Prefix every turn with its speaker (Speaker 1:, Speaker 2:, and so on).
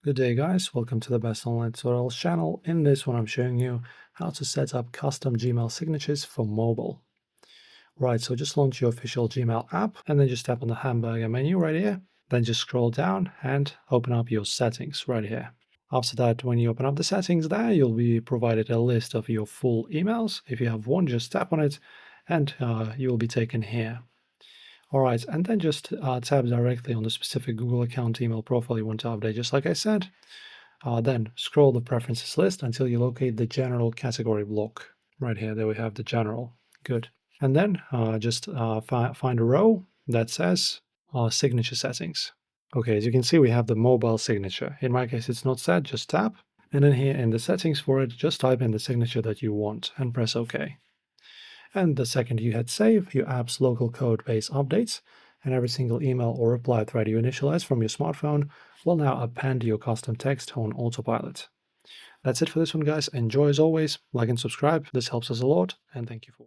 Speaker 1: Good day guys, welcome to the Best Online Tutorials channel. In this one I'm showing you how to set up custom Gmail signatures for mobile. Right, so just launch your official Gmail app and then just tap on the hamburger menu right here. Then just scroll down and open up your settings right here. After that, when you open up the settings there, you'll be provided a list of your full emails. If you have one, just tap on it and you will be taken here. All right, and then just tap directly on the specific Google account email profile you want to update, just like I said. Then scroll the preferences list until you locate the general category block. Right here, there we have the general. Good. And then just find a row that says signature settings. Okay, as you can see, we have the mobile signature. In my case, it's not set, just tap. And then here in the settings for it, just type in the signature that you want and press OK. And the second you hit save, your app's local code base updates, and every single email or reply thread you initialize from your smartphone will now append your custom text on autopilot. That's it for this one, guys. Enjoy as always, like and subscribe. This helps us a lot, and thank you for